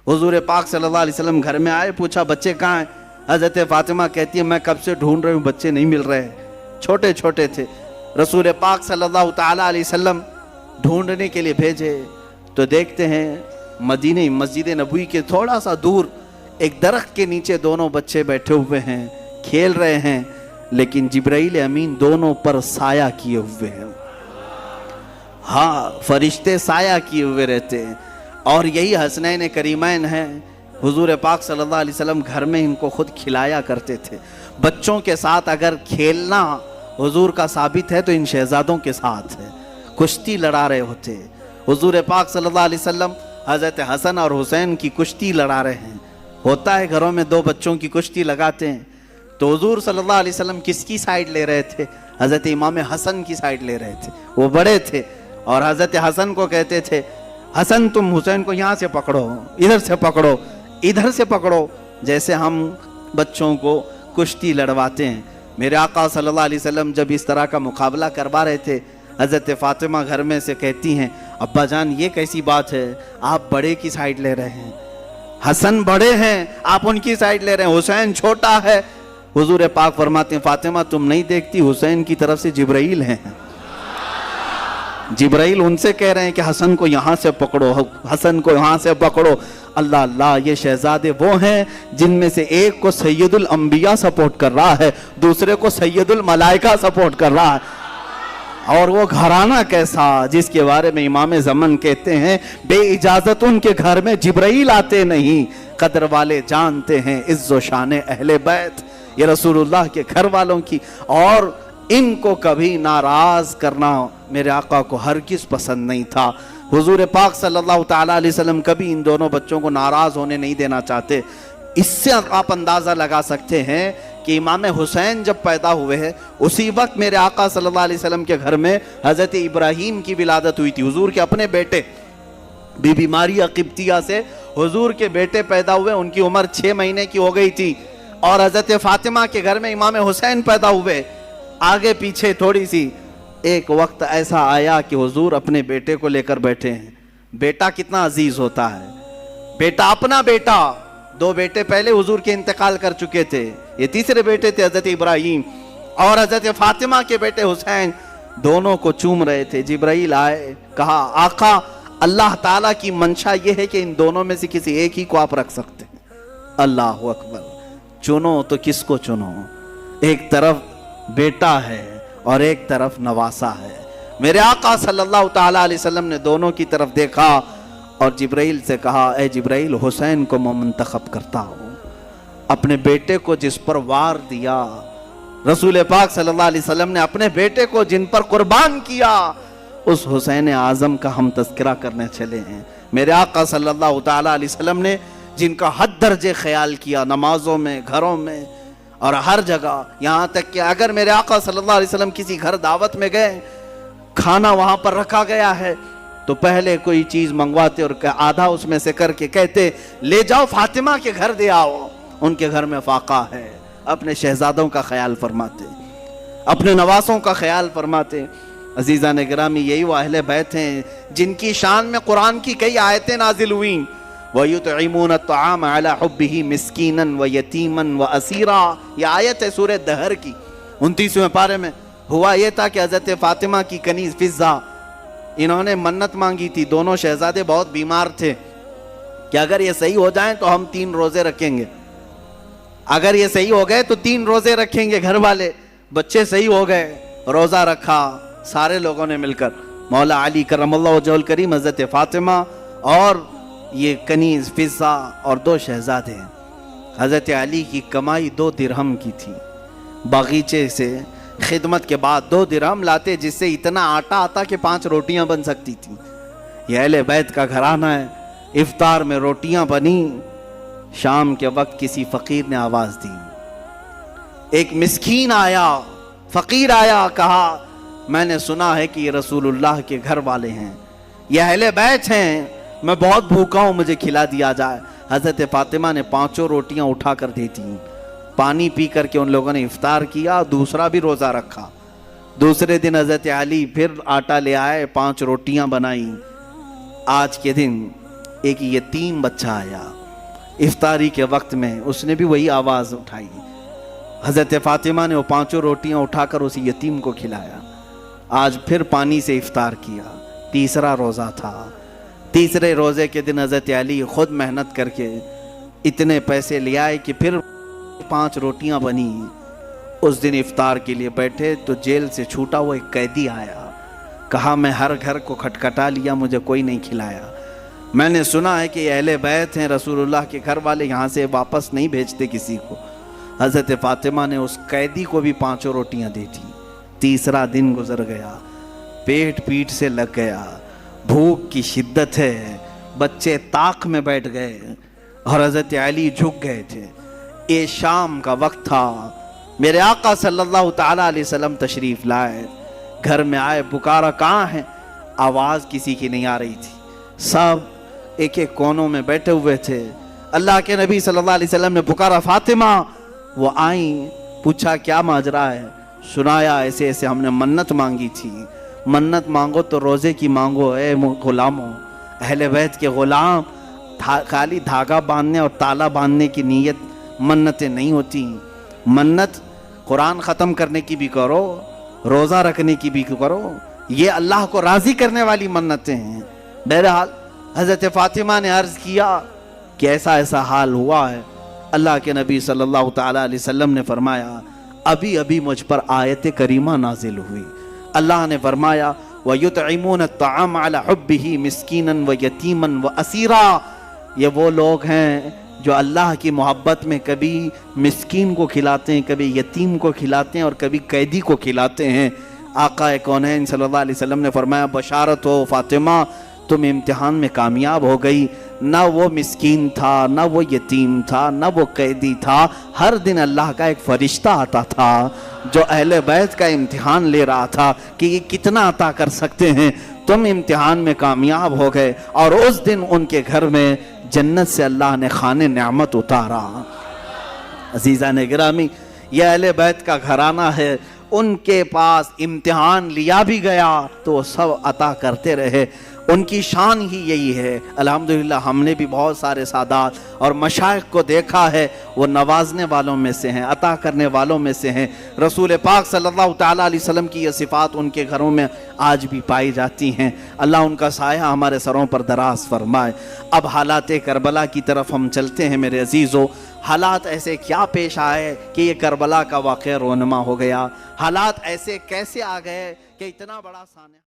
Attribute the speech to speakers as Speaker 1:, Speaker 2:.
Speaker 1: हुजूर पाक सल्लल्लाहु अलैहि वसल्लम घर में आए, पूछा बच्चे कहाँ हैं? हज़रत फातिमा कहती है मैं कब से ढूंढ रही हूँ, बच्चे नहीं मिल रहे, छोटे छोटे थे। रसूल पाक सल्लल्लाहु ताला अलैहि वसल्लम ढूंढने के लिए भेजे तो देखते हैं मदीने मस्जिद नबवी के थोड़ा सा दूर एक दरख्त के नीचे दोनों बच्चे बैठे हुए हैं, खेल रहे हैं, लेकिन जिब्राइल अमीन दोनों पर साया किए हुए हैं। हाँ, फरिश्ते साया किए हुए रहते हैं। और यही हसनैन करीमैन हैं। हुजूर पाक सल्लल्लाहु अलैहि वसल्लम घर में इनको खुद खिलाया करते थे। बच्चों के साथ अगर खेलना हुजूर का साबित है तो इन शहजादों के साथ है। कुश्ती लड़ा रहे होते हुजूर पाक सल्लल्लाहु अलैहि वसल्लम हज़रत हसन और हुसैन की कुश्ती लड़ा रहे हैं। होता है घरों में दो बच्चों की कुश्ती लगाते हैं, तो हुजूर सल्लल्लाहु अलैहि वसल्लम किसकी साइड ले रहे थे? हज़रत इमाम हसन की साइड ले रहे थे। वो बड़े थे और हज़रत हसन को कहते थे, हसन तुम हुसैन को यहाँ से पकड़ो, इधर से पकड़ो, इधर से पकड़ो, जैसे हम बच्चों को कुश्ती लड़वाते हैं। मेरे आका सल्लल्लाहु अलैहि वसल्लम जब इस तरह का मुकाबला करवा रहे थे, हज़रत फातिमा घर में से कहती हैं, अब्बा जान ये कैसी बात है, आप बड़े की साइड ले रहे हैं, हसन बड़े हैं आप उनकी साइड ले रहे हैं, हुसैन छोटा है। हुजूर पाक फरमाते हैं, फातिमा तुम नहीं देखती हुसैन की तरफ से जिब्राइल हैं, जिब्राइल उनसे कह रहे हैं कि हसन को यहाँ से पकड़ो, हसन को यहाँ से पकड़ो। अल्लाह अल्लाह, ये शहजादे वो हैं जिनमें से एक को सैयदुल अंबिया सपोर्ट कर रहा है, दूसरे को सैयदुल मलाइका सपोर्ट कर रहा है। और वो घराना कैसा जिसके बारे में इमाम ज़मन कहते हैं, बे इजाजत उनके घर में जिब्राइल आते नहीं, कदर वाले जानते हैं इज्जो शान अहले बैत। ये रसूलुल्लाह के घर वालों की, और इनको कभी नाराज करना मेरे आका को हरगिज़ पसंद नहीं था। हुजूर पाक सल्लल्लाहु ताला अलैहि वसल्लम कभी इन दोनों बच्चों को नाराज होने नहीं देना चाहते। इससे आप अंदाज़ा लगा सकते हैं कि इमाम हुसैन जब पैदा हुए हैं उसी वक्त मेरे आका सल्लल्लाहु अलैहि वसल्लम के घर में हज़रत इब्राहीम की विलादत हुई थी। हुजूर के अपने बेटे बीबी मारिया किब्तिया से हुजूर के बेटे पैदा हुए, उनकी उम्र 6 महीने की हो गई थी। और हज़रत फातिमा के घर में इमाम हुसैन पैदा हुए। आगे पीछे थोड़ी सी एक वक्त ऐसा आया कि हुजूर अपने बेटे को लेकर बैठे हैं। बेटा कितना अजीज होता है, बेटा अपना बेटा। 2 बेटे पहले हुजूर के इंतकाल कर चुके थे, ये तीसरे बेटे थे हज़रत इब्राहीम, और हज़रत फातिमा के बेटे हुसैन दोनों को चूम रहे थे। जिब्राइल आए, कहा आका अल्लाह ताला की मंशा ये है कि इन दोनों में से किसी एक ही को आप रख सकते हैं। अल्लाह अकबर, चुनो तो किसको चुनो? एक तरफ बेटा है और एक तरफ नवासा है। मेरे आका सल्लल्लाहु ताला अलैहि वसल्लम ने दोनों की तरफ देखा और जिब्राइल से कहा, ए जिब्राइल, हुसैन को मैं मुंतखब करता हूँ। अपने बेटे को जिस पर वार दिया, रसूल पाक सल्लल्लाहु अलैहि वसल्लम ने अपने बेटे को जिन पर कुर्बान किया, उस हुसैन आज़म का हम तज़किरा करने चले हैं। मेरे आका सल्लल्लाहु ताला अलैहि वसल्लम ने जिनका हद दर्जे ख्याल किया, नमाजों में, घरों में और हर जगह। यहाँ तक कि अगर मेरे आका सल्लल्लाहु अलैहि वसल्लम किसी घर दावत में गए, खाना वहाँ पर रखा गया है, तो पहले कोई चीज़ मंगवाते और आधा उसमें से करके कहते, ले जाओ फातिमा के घर दे आओ, उनके घर में फाका है। अपने शहजादों का ख्याल फरमाते, अपने नवासों का ख्याल फरमाते। अजीज़ान गिरामी, यही वो अहले बैत हैं जिनकी शान में कुरान की कई आयतें नाजिल हुई। वयुतइमून अत्तआम अला हुब्बिही मिस्कीनन व यतीमन व असीरा, यह आयत है सूरह दहर की 29वें पारे में। हुआ यह था कि हज़रत फातिमा की कनीज़ फिज़ा, इन्होंने मन्नत मांगी थी। दोनों शहजादे बहुत बीमार थे कि अगर ये सही हो जाएं तो हम 3 रोज़े रखेंगे, अगर ये सही हो गए तो 3 रोज़े रखेंगे। घर वाले बच्चे सही हो गए, रोज़ा रखा सारे लोगों ने मिलकर। मौला अली करमल्लाहु वजहुल करीम, हज़रत फातिमा और ये कनीज़ फिज़ा और 2 शहजादे। हज़रत अली की कमाई 2 दिरहम की थी। बागीचे से खिदमत के बाद 2 दिरहम लाते, जिससे इतना आटा आता कि 5 रोटियां बन सकती थी। यह अहले बैत का घराना है। इफ्तार में रोटियां बनी। शाम के वक्त किसी फ़कीर ने आवाज़ दी। एक मिस्कीन आया, फ़कीर आया, कहा मैंने सुना है कि ये रसूलुल्लाह के घर वाले हैं, ये अहले बैत हैं, मैं बहुत भूखा हूँ, मुझे खिला दिया जाए। हज़रत फातिमा ने 5 रोटियां उठा कर दी थी। पानी पी करके उन लोगों ने इफ्तार किया, दूसरा भी रोज़ा रखा। दूसरे दिन हज़रत अली फिर आटा ले आए, 5 रोटियां बनाई। आज के दिन एक यतीम बच्चा आया इफ्तारी के वक्त में, उसने भी वही आवाज़ उठाई। हज़रत फ़ातिमा ने वो 5 रोटियां उठाकर उस यतीम को खिलाया। आज फिर पानी से इफ्तार किया। तीसरा रोज़ा था। तीसरे रोज़े के दिन हज़रत अली खुद मेहनत करके इतने पैसे ले आए कि फिर 5 रोटियां बनी। उस दिन इफ्तार के लिए बैठे तो जेल से छूटा हुआ एक कैदी आया। कहा मैं हर घर को खटखटा लिया, मुझे कोई नहीं खिलाया। मैंने सुना है कि अहले बैत हैं, रसूलुल्लाह के घर वाले, यहाँ से वापस नहीं भेजते किसी को। हज़रत फ़ातिमा ने उस कैदी को भी 5 रोटियां दी थी। तीसरा दिन गुजर गया, पेट पीठ से लग गया, भूख की शिद्दत है, बच्चे ताक में बैठ गए और हज़रत अली झुक गए थे। ये शाम का वक्त था। मेरे आका सल्लल्लाहु ताला अलैहि वसल्लम तशरीफ़ लाए, घर में आए, पुकारा कहाँ है, आवाज़ किसी की नहीं आ रही थी। सब एक एक कोनों में बैठे हुए थे। अल्लाह के नबी सल्लल्लाहु अलैहि वसल्लम ने पुकारा फ़ातिमा। वो आई, पूछा क्या माजरा है। सुनाया ऐसे ऐसे हमने मन्नत मांगी थी। मन्नत मांगो तो रोज़े की मांगो ए गुलामों, अहले बैत के गुलाम। खाली धागा बांधने और ताला बांधने की नीयत मन्नतें नहीं होती। मन्नत कुरान ख़त्म करने की भी करो, रोज़ा रखने की भी करो, ये अल्लाह को राज़ी करने वाली मन्नतें हैं। बहरहाल हज़रत फ़ातिमा ने अर्ज़ किया कि ऐसा ऐसा हाल हुआ है। अल्लाह के नबी सल्लल्लाहु ताला अलैहि वसल्लम ने फरमाया अभी अभी मुझ पर आयत करीमा नाजिल हुई। अल्लाह ने फरमाया वयुतइमून अत्ताअम अला हुब्बिही मिस्कीनन व यतीमन व असीरा। ये वो लोग हैं जो अल्लाह की मोहब्बत में कभी मिस्कीन को खिलाते हैं, कभी यतीम को खिलाते हैं और कभी कैदी को खिलाते हैं। आका कौनैन सल्लल्लाहु अलैहि वसल्लम ने फरमाया बशारत हो फ़ातिमा, तुम इम्तिहान में कामयाब हो गई। ना वो मिस्कीन था, ना वो यतीम था, ना वो कैदी था। हर दिन अल्लाह का एक फ़रिश्ता आता था जो अहले बैत का इम्तिहान ले रहा था कि ये कितना अता कर सकते हैं। तुम इम्तिहान में कामयाब हो गए और उस दिन उनके घर में जन्नत से अल्लाह ने खाने नेमत उतारा। अजीज़ा ने गिरामी, यह अहले बैत का घराना है। उनके पास इम्तिहान लिया भी गया तो सब अता करते रहे। उनकी शान ही यही है। अल्हम्दुलिल्लाह हमने भी बहुत सारे सादात और मशाइख को देखा है, वो नवाजने वालों में से हैं, अता करने वालों में से हैं। रसूल पाक सल्लल्लाहु ताला अलैहि वसल्लम की ये सिफ़ात उनके घरों में आज भी पाई जाती हैं। अल्लाह उनका साया हमारे सरों पर दराज फरमाए। अब हालात करबला की तरफ हम चलते हैं मेरे अजीज़ों। हालात ऐसे क्या पेश आए कि ये करबला का वाक़या रोनमा हो गया। हालात ऐसे कैसे आ गए कि इतना बड़ा साने